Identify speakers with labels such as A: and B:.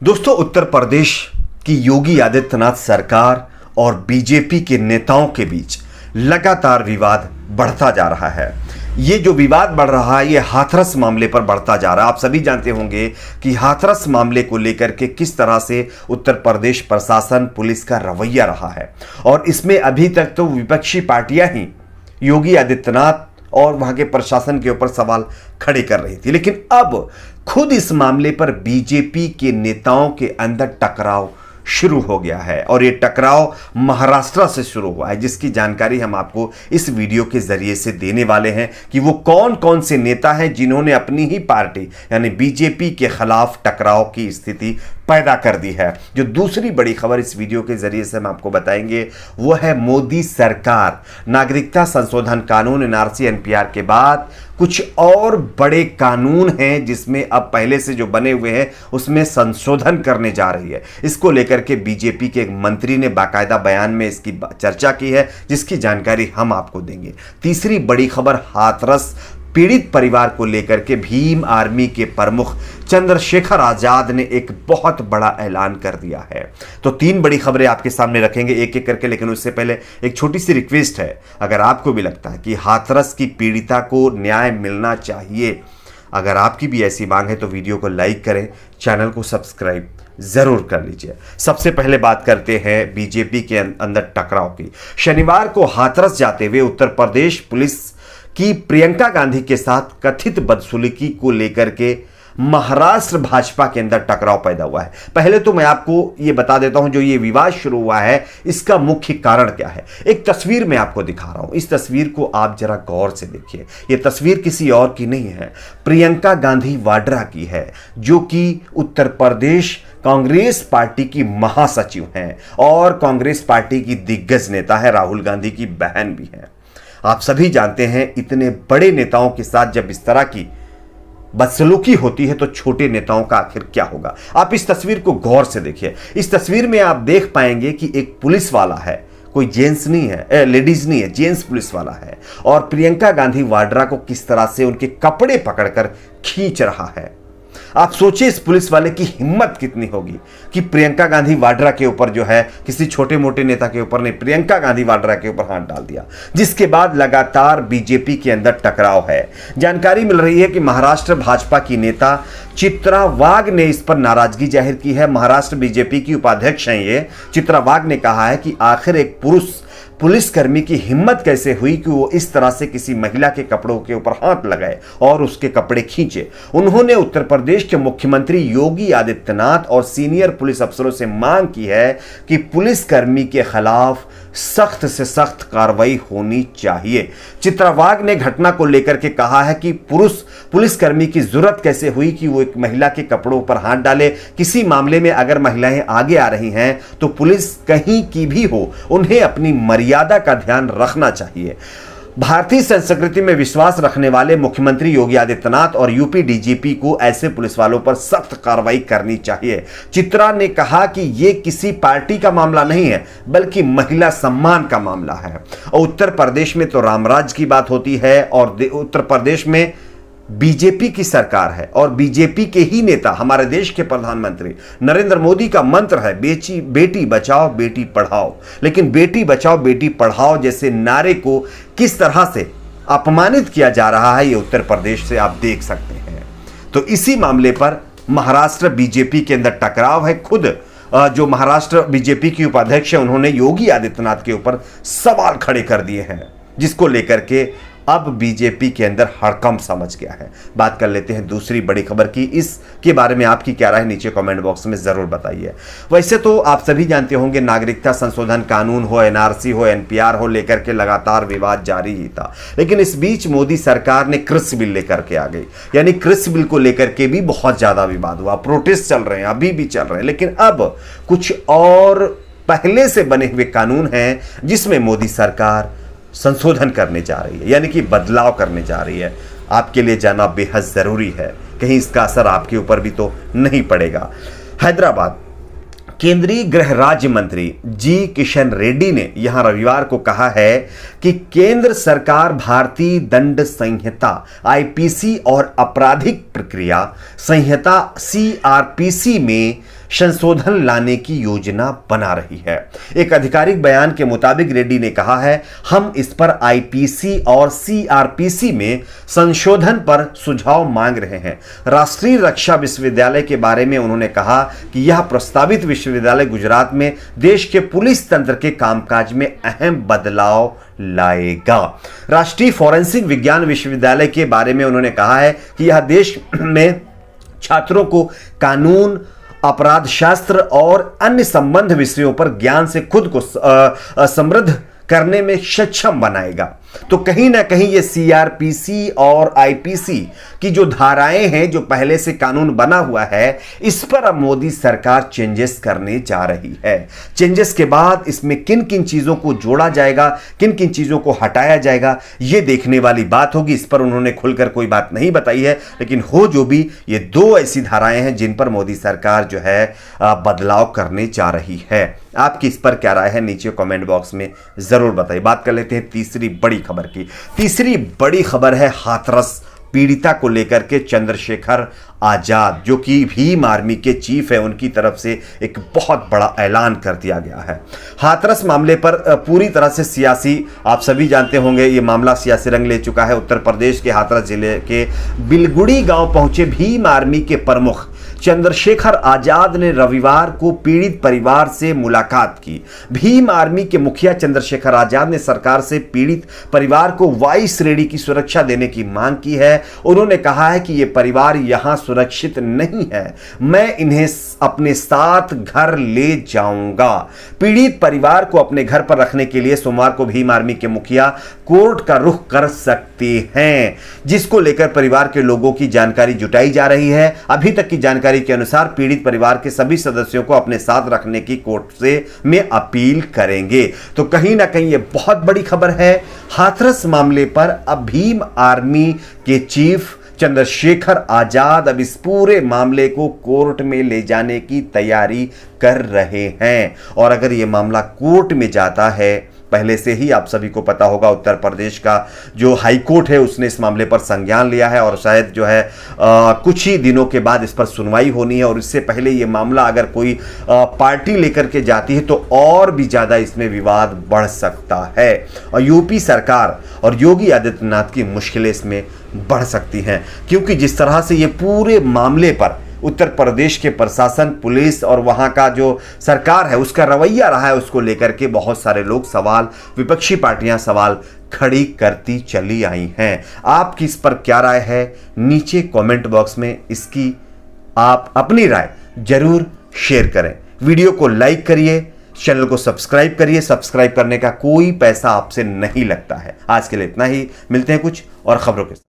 A: दोस्तों, उत्तर प्रदेश की योगी आदित्यनाथ सरकार और बीजेपी के नेताओं के बीच लगातार विवाद बढ़ता जा रहा है। ये जो विवाद बढ़ रहा है ये हाथरस मामले पर बढ़ता जा रहा है। आप सभी जानते होंगे कि हाथरस मामले को लेकर के किस तरह से उत्तर प्रदेश प्रशासन, पुलिस का रवैया रहा है, और इसमें अभी तक तो विपक्षी पार्टियां ही योगी आदित्यनाथ और वहां के प्रशासन के ऊपर सवाल खड़े कर रही थी, लेकिन अब खुद इस मामले पर बीजेपी के नेताओं के अंदर टकराव शुरू हो गया है, और ये टकराव महाराष्ट्र से शुरू हुआ है, जिसकी जानकारी हम आपको इस वीडियो के जरिए से देने वाले हैं कि वो कौन कौन से नेता हैं जिन्होंने अपनी ही पार्टी यानी बीजेपी के खिलाफ टकराव की स्थिति पैदा कर दी है। जो दूसरी बड़ी खबर इस वीडियो के जरिए से हम आपको बताएंगे वो है मोदी सरकार नागरिकता संशोधन कानून एनआरसी एनपीआर के बाद कुछ और बड़े कानून हैं जिसमें अब पहले से जो बने हुए हैं उसमें संशोधन करने जा रही है। इसको लेकर के बीजेपी के एक मंत्री ने बाकायदा बयान में इसकी चर्चा की है, जिसकी जानकारी हम आपको देंगे। तीसरी बड़ी खबर हाथरस पीड़ित परिवार को लेकर के भीम आर्मी के प्रमुख चंद्रशेखर आजाद ने एक बहुत बड़ा ऐलान कर दिया है। तो तीन बड़ी खबरें आपके सामने रखेंगे एक एक करके, लेकिन उससे पहले एक छोटी सी रिक्वेस्ट है। अगर आपको भी लगता है कि हाथरस की पीड़िता को न्याय मिलना चाहिए, अगर आपकी भी ऐसी मांग है तो वीडियो को लाइक करें, चैनल को सब्सक्राइब जरूर कर लीजिए। सबसे पहले बात करते हैं बीजेपी के अंदर टकराव की। शनिवार को हाथरस जाते हुए उत्तर प्रदेश पुलिस की प्रियंका गांधी के साथ कथित बदसलूकी को लेकर के महाराष्ट्र भाजपा के अंदर टकराव पैदा हुआ है। पहले तो मैं आपको यह बता देता हूं जो ये विवाद शुरू हुआ है इसका मुख्य कारण क्या है। एक तस्वीर मैं आपको दिखा रहा हूं, इस तस्वीर को आप जरा गौर से देखिए। यह तस्वीर किसी और की नहीं है, प्रियंका गांधी वाड्रा की है, जो कि उत्तर प्रदेश कांग्रेस पार्टी की महासचिव हैं और कांग्रेस पार्टी की दिग्गज नेता है, राहुल गांधी की बहन भी है। आप सभी जानते हैं इतने बड़े नेताओं के साथ जब इस तरह की बदसलूकी होती है तो छोटे नेताओं का आखिर क्या होगा। आप इस तस्वीर को गौर से देखिए। इस तस्वीर में आप देख पाएंगे कि एक पुलिस वाला है, कोई जेंट्स नहीं है, लेडीज नहीं है, जेंट्स पुलिस वाला है, और प्रियंका गांधी वाड्रा को किस तरह से उनके कपड़े पकड़कर खींच रहा है। आप सोचिए इस पुलिस वाले की हिम्मत कितनी होगी कि प्रियंका गांधी वाड्रा के ऊपर जो है, किसी छोटे मोटे नेता के ऊपर नहीं, प्रियंका गांधी वाड्रा के ऊपर हाथ डाल दिया, जिसके बाद लगातार बीजेपी के अंदर टकराव है। जानकारी मिल रही है कि महाराष्ट्र भाजपा की नेता चित्रा वाघ ने इस पर नाराजगी जाहिर की है। महाराष्ट्र बीजेपी की उपाध्यक्ष हैं ये चित्रा वाघ ने कहा है कि आखिर एक पुलिसकर्मी की हिम्मत कैसे हुई कि वो इस तरह से किसी महिला के कपड़ों के ऊपर हाथ लगाए और उसके कपड़े खींचे। उन्होंने उत्तर प्रदेश के मुख्यमंत्री योगी आदित्यनाथ और सीनियर पुलिस अफसरों से मांग की है कि पुलिसकर्मी के खिलाफ सख्त से सख्त कार्रवाई होनी चाहिए। चित्रा वाघ ने घटना को लेकर के कहा है कि पुलिसकर्मी की जरूरत कैसे हुई कि वो एक महिला के कपड़ों पर हाथ डाले। किसी मामले में अगर महिलाएं आगे आ रही हैं तो पुलिस कहीं की भी हो, उन्हें अपनी मर्यादा का ध्यान रखना चाहिए। भारतीय संस्कृति में विश्वास रखने वाले मुख्यमंत्री योगी आदित्यनाथ और यूपी डीजीपी को ऐसे पुलिस वालों पर सख्त कार्रवाई करनी चाहिए। चित्रा ने कहा कि यह किसी पार्टी का मामला नहीं है बल्कि महिला सम्मान का मामला है। और उत्तर प्रदेश में तो रामराज की बात होती है, और उत्तर प्रदेश में बीजेपी की सरकार है और बीजेपी के ही नेता हमारे देश के प्रधानमंत्री नरेंद्र मोदी का मंत्र है बेटी बचाओ बेटी पढ़ाओ। लेकिन बेटी बचाओ बेटी पढ़ाओ जैसे नारे को किस तरह से अपमानित किया जा रहा है ये उत्तर प्रदेश से आप देख सकते हैं। तो इसी मामले पर महाराष्ट्र बीजेपी के अंदर टकराव है। खुद जो महाराष्ट्र बीजेपी की उपाध्यक्ष है उन्होंने योगी आदित्यनाथ के ऊपर सवाल खड़े कर दिए हैं, जिसको लेकर के अब बीजेपी के अंदर हड़कंप समझ गया है। बात कर लेते हैं दूसरी बड़ी खबर की। इसके बारे में आपकी क्या राय है नीचे कमेंट बॉक्स में जरूर बताइए। वैसे तो आप सभी जानते होंगे नागरिकता संशोधन कानून हो, एनआरसी हो, एनपीआर हो, लेकर के लगातार विवाद जारी ही था। लेकिन इस बीच मोदी सरकार ने कृषि बिल लेकर के आ गई, यानी कृषि बिल को लेकर के भी बहुत ज्यादा विवाद हुआ, प्रोटेस्ट चल रहे हैं, अभी भी चल रहे हैं। लेकिन अब कुछ और पहले से बने हुए कानून हैं जिसमें मोदी सरकार संशोधन करने जा रही है, यानी कि बदलाव करने जा रही है। आपके लिए जाना बेहद जरूरी है, कहीं इसका असर आपके ऊपर भी तो नहीं पड़ेगा। हैदराबाद केंद्रीय गृह राज्य मंत्री जी किशन रेड्डी ने यहां रविवार को कहा है कि केंद्र सरकार भारतीय दंड संहिता आईपीसी और आपराधिक प्रक्रिया संहिता सीआरपीसी में संशोधन लाने की योजना बना रही है। एक आधिकारिक बयान के मुताबिक रेड्डी ने कहा है, हम इस पर आईपीसी और सीआरपीसी में संशोधन पर सुझाव मांग रहे हैं। राष्ट्रीय रक्षा विश्वविद्यालय के बारे में उन्होंने कहा कि यह प्रस्तावित विश्वविद्यालय गुजरात में देश के पुलिस तंत्र के कामकाज में अहम बदलाव लाएगा। राष्ट्रीय फोरेंसिक विज्ञान विश्वविद्यालय के बारे में उन्होंने कहा है कि यह देश में छात्रों को कानून, अपराध शास्त्र और अन्य संबंध विषयों पर ज्ञान से खुद को समृद्ध करने में सक्षम बनाएगा। तो कहीं ना कहीं ये सीआरपीसी और आईपीसी की जो धाराएं हैं, जो पहले से कानून बना हुआ है, इस पर अब मोदी सरकार चेंजेस करने जा रही है। चेंजेस के बाद इसमें किन किन चीजों को जोड़ा जाएगा, किन किन चीजों को हटाया जाएगा, ये देखने वाली बात होगी। इस पर उन्होंने खुलकर कोई बात नहीं बताई है, लेकिन हो जो भी, ये दो ऐसी धाराएं हैं जिन पर मोदी सरकार जो है बदलाव करने जा रही है। आपकी इस पर क्या राय है, नीचे कमेंट बॉक्स में जरूर बताइए। बात कर लेते हैं तीसरी बड़ी खबर की। तीसरी बड़ी खबर है हाथरस पीड़िता को लेकर के चंद्रशेखर आजाद, जो कि भीम आर्मी के चीफ है, उनकी तरफ से एक बहुत बड़ा ऐलान कर दिया गया है। हाथरस मामले पर पूरी तरह से सियासी, आप सभी जानते होंगे, ये मामला सियासी रंग ले चुका है। उत्तर प्रदेश के हाथरस जिले के बिलगुड़ी गांव पहुंचे भीम आर्मी के प्रमुख चंद्रशेखर आजाद ने रविवार को पीड़ित परिवार से मुलाकात की। भीम आर्मी के मुखिया चंद्रशेखर आजाद ने सरकार से पीड़ित परिवार को वायु श्रेणी की सुरक्षा देने की मांग की है। उन्होंने कहा है कि यह परिवार यहां सुरक्षित नहीं है, मैं इन्हें अपने साथ घर ले जाऊंगा। पीड़ित परिवार को अपने घर पर रखने के लिए सोमवार को भीम आर्मी के मुखिया कोर्ट का रुख कर सकते हैं, जिसको लेकर परिवार के लोगों की जानकारी जुटाई जा रही है। अभी तक की जानकारी के अनुसार पीड़ित परिवार के सभी सदस्यों को अपने साथ रखने की कोर्ट से में अपील करेंगे। तो कहीं ना कहीं यह बहुत बड़ी खबर है। हाथरस मामले पर अब भीम आर्मी के चीफ चंद्रशेखर आजाद अब इस पूरे मामले को कोर्ट में ले जाने की तैयारी कर रहे हैं। और अगर यह मामला कोर्ट में जाता है, पहले से ही आप सभी को पता होगा, उत्तर प्रदेश का जो हाई कोर्ट है उसने इस मामले पर संज्ञान लिया है और शायद जो है कुछ ही दिनों के बाद इस पर सुनवाई होनी है। और इससे पहले ये मामला अगर कोई पार्टी लेकर के जाती है तो और भी ज़्यादा इसमें विवाद बढ़ सकता है और यूपी सरकार और योगी आदित्यनाथ की मुश्किलें इसमें बढ़ सकती हैं, क्योंकि जिस तरह से ये पूरे मामले पर उत्तर प्रदेश के प्रशासन, पुलिस और वहां का जो सरकार है उसका रवैया रहा है, उसको लेकर के बहुत सारे लोग सवाल, विपक्षी पार्टियां सवाल खड़ी करती चली आई हैं। आपकी इस पर क्या राय है, नीचे कमेंट बॉक्स में इसकी आप अपनी राय जरूर शेयर करें। वीडियो को लाइक करिए, चैनल को सब्सक्राइब करिए। सब्सक्राइब करने का कोई पैसा आपसे नहीं लगता है। आज के लिए इतना ही, मिलते हैं कुछ और खबरों के साथ।